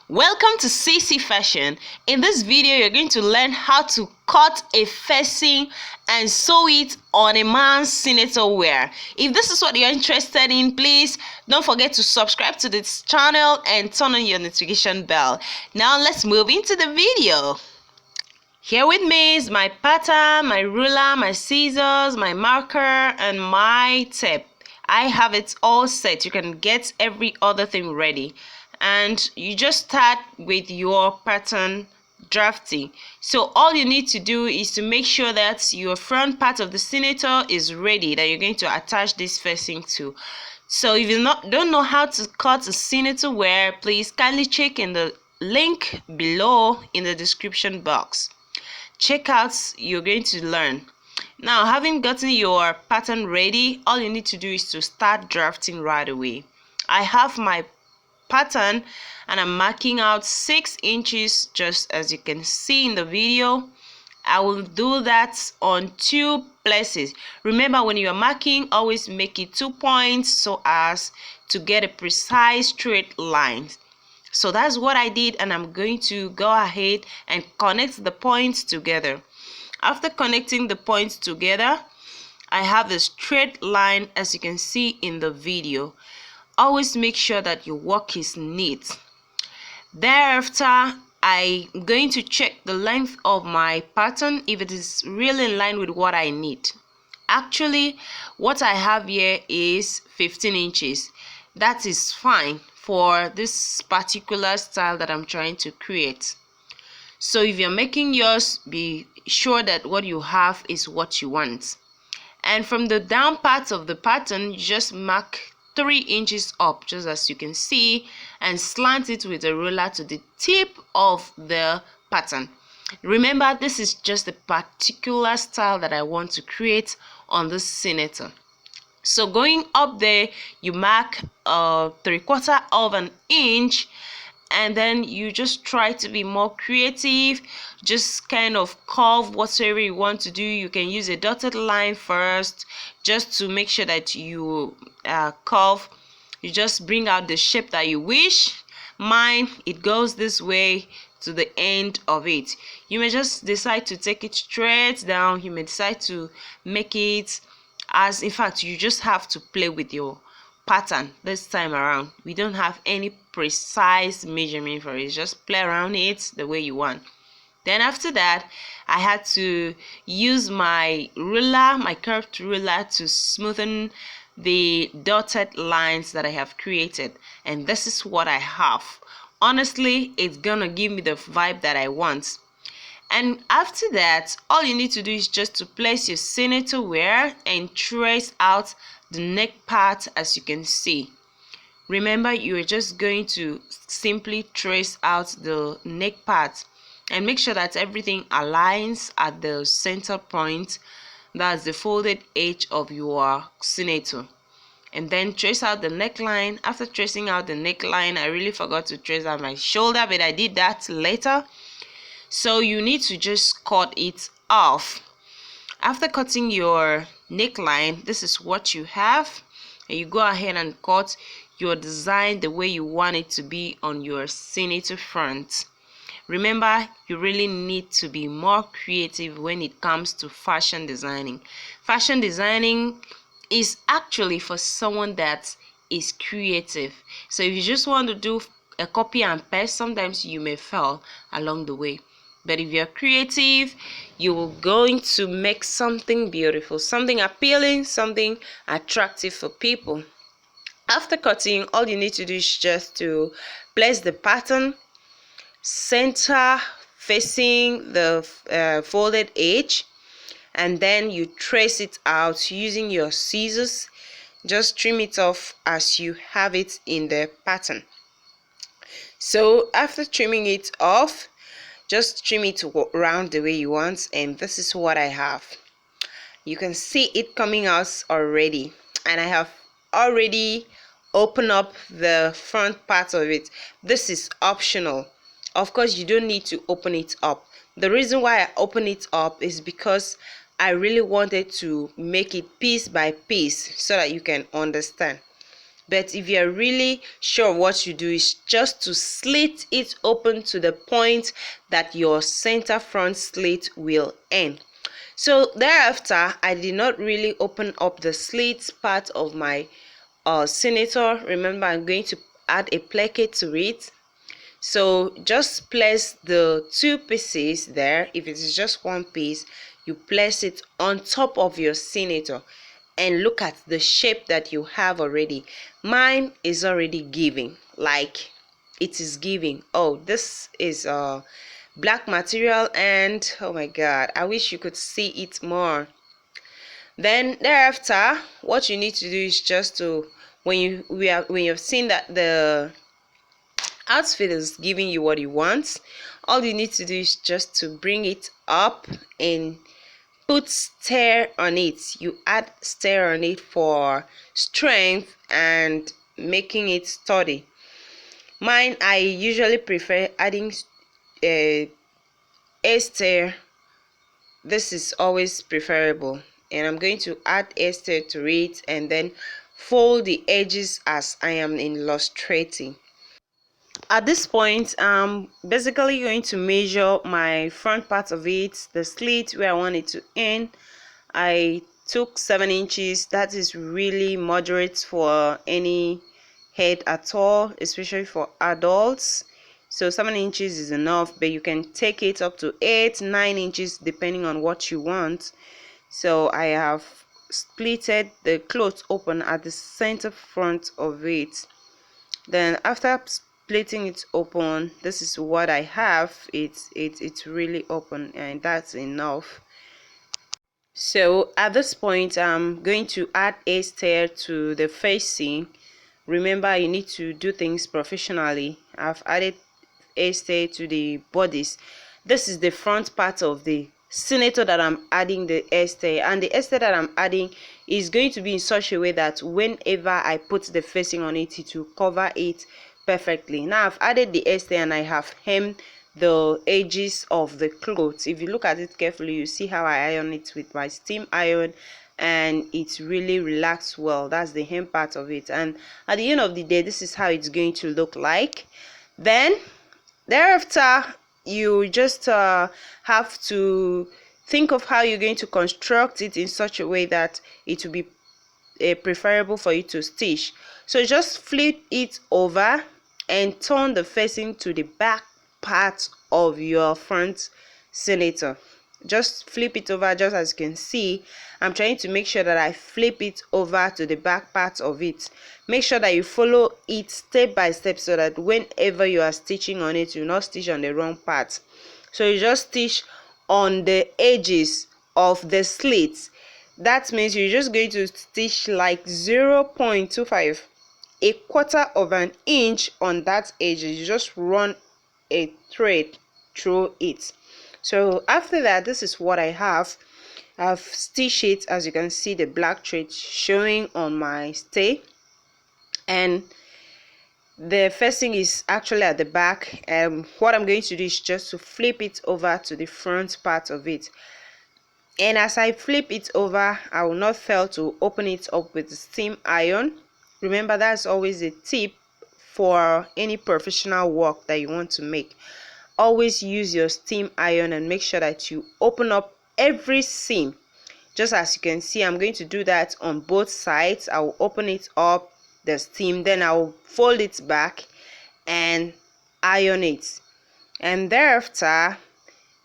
Welcome to CC Fashion. In this video, you're going to learn how to cut a facing and sew it on a man's senator wear. If this is what you're interested in, please don't forget to subscribe to this channel and turn on your notification bell. Now let's move into the video. Here with me is my pattern, my ruler, my scissors, my marker, and my tape. I have it all set. You can get every other thing ready. And you just start with your pattern drafting. So all you need to do is to make sure that your front part of the senator is ready, that you're going to attach this facing to. So if you don't know how to cut a senator wear, please kindly check in the link below in the description box. Check out, you're going to learn. Now, having gotten your pattern ready, all you need to do is to start drafting right away. I have my pattern and I'm marking out 6 inches, just as you can see in the video. I will do that on 2 places. Remember, when you are marking, always make it 2 points so as to get a precise straight line. So that's what I did, and I'm going to go ahead and connect the points together. After connecting the points together, I have a straight line, as you can see in the video. Always make sure that your work is neat. Thereafter, I'm going to check the length of my pattern if it is really in line with what I need. Actually, what I have here is 15 inches. That is fine for this particular style that I'm trying to create. So if you're making yours, be sure that what you have is what you want. And from the down part of the pattern, you just mark 3 inches up, just as you can see, and slant it with a ruler to the tip of the pattern. Remember, this is just a particular style that I want to create on this senator. So going up there, you mark 3/4 of an inch, and then you just try to be more creative. Just kind of curve whatever you want to do. You can use a dotted line first, just to make sure that you curve. You just bring out the shape that you wish. Mine, it goes this way to the end of it. You may just decide to take it straight down. You may decide to make it as, in fact, you just have to play with your pattern this time around. We don't have any precise measurement for it. Just play around it the way you want. Then after that, I had to use my ruler, my curved ruler, to smoothen the dotted lines that I have created. And this is what I have. Honestly, it's gonna give me the vibe that I want. And after that, all you need to do is just to place your senator wear and trace out the neck part, as you can see. Remember, you are just going to simply trace out the neck part and make sure that everything aligns at the center point. That's the folded edge of your senator. And then trace out the neckline. After tracing out the neckline, I really forgot to trace out my shoulder, but I did that later. So you need to just cut it off. After cutting your neckline, this is what you have, and you go ahead and cut your design the way you want it to be on your senator front. Remember, you really need to be more creative when it comes to fashion designing. Fashion designing is actually for someone that is creative. So if you just want to do a copy and paste, sometimes you may fail along the way. But if you're creative, you're going to make something beautiful, something appealing, something attractive for people. After cutting, all you need to do is just to place the pattern center facing the folded edge, and then you trace it out using your scissors. Just trim it off as you have it in the pattern. So after trimming it off, just trim it around the way you want, and this is what I have. You can see it coming out already, and I have already opened up the front part of it. This is optional. Of course, you don't need to open it up. The reason why I open it up is because I really wanted to make it piece by piece so that you can understand. But if you're really sure what you do is just to slit it open to the point that your center front slit will end. So thereafter, I did not really open up the slit part of my senator. Remember, I'm going to add a placket to it. So just place the two pieces there. If it is just one piece, you place it on top of your senator and look at the shape that you have already. Mine is already giving, like it is giving. Oh, this is black material, and oh my god, I wish you could see it more. Then thereafter, what you need to do is just to, when you've seen that the outfit is giving you what you want, all you need to do is just to bring it up and put stir on it. You add stir on it for strength and making it sturdy. Mine, I usually prefer adding a stir. This is always preferable, and I'm going to add stir to it and then fold the edges as I am illustrating. At this point, I'm basically going to measure my front part of it, the slit where I want it to end. I took 7 inches. That is really moderate for any head at all, especially for adults. So 7 inches is enough, but you can take it up to 8-9 inches depending on what you want. So I have splitted the cloth open at the center front of it. Then after splitting it open, this is what I have. It's really open, and that's enough. So at this point, I'm going to add a stir to the facing. Remember, you need to do things professionally. I've added a stir to the bodies. This is the front part of the senator that I'm adding the stir, and the stir that I'm adding is going to be in such a way that whenever I put the facing on it, it will cover it perfectly. Now I've added the stir and I have hemmed the edges of the clothes. If you look at it carefully, you see how I iron it with my steam iron, and it's really relaxed well. That's the hem part of it, and at the end of the day, this is how it's going to look like. Then thereafter, you just have to think of how you're going to construct it in such a way that it will be preferable for you to stitch. So just flip it over and turn the facing to the back part of your front senator. Just flip it over, just as you can see. I'm trying to make sure that I flip it over to the back part of it. Make sure that you follow it step by step so that whenever you are stitching on it, you not stitch on the wrong part. So you just stitch on the edges of the slits. That means you're just going to stitch like 0.25, a quarter of an inch on that edge. You just run a thread through it. So after that, this is what I have. I've stitched it, as you can see, the black thread showing on my stay, and the facing is actually at the back. And what I'm going to do is just to flip it over to the front part of it. And as I flip it over, I will not fail to open it up with the steam iron. Remember, that's always a tip for any professional work that you want to make. Always use your steam iron and make sure that you open up every seam. Just as you can see, I'm going to do that on both sides. I will open it up, the steam, then I will fold it back and iron it. And thereafter,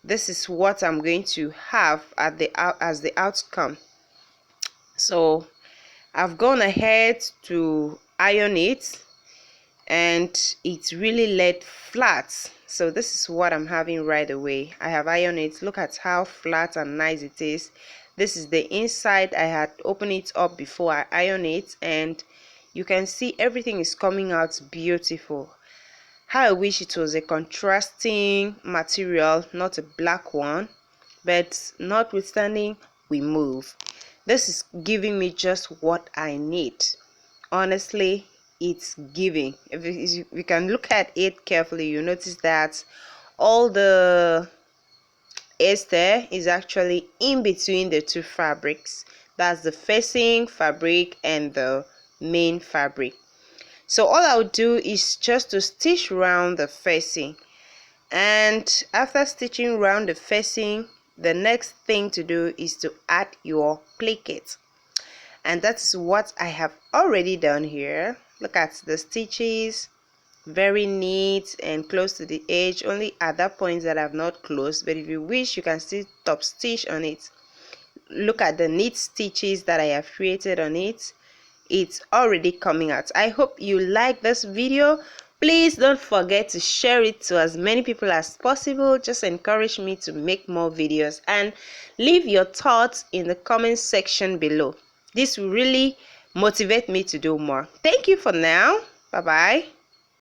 this is what I'm going to have at as the outcome. So I've gone ahead to iron it, and it's really laid flat. So this is what I'm having right away. I have ironed it. Look at how flat and nice it is. This is the inside. I had opened it up before I iron it, and you can see everything is coming out beautiful. How I wish it was a contrasting material, not a black one, but notwithstanding, we move. This is giving me just what I need. Honestly, it's giving. If you can look at it carefully, you notice that all the ester is actually in between the two fabrics. That's the facing fabric and the main fabric. So all I'll do is just to stitch around the facing, and after stitching around the facing, the next thing to do is to add your placket, and that's what I have already done here. Look at the stitches, very neat and close to the edge, only at that point that I've not closed, but if you wish you can still top stitch on it. Look at the neat stitches that I have created on it. It's already coming out. I hope you like this video. Please don't forget to share it to as many people as possible. Just encourage me to make more videos, and leave your thoughts in the comment section below. This will really motivate me to do more. Thank you for now. Bye bye.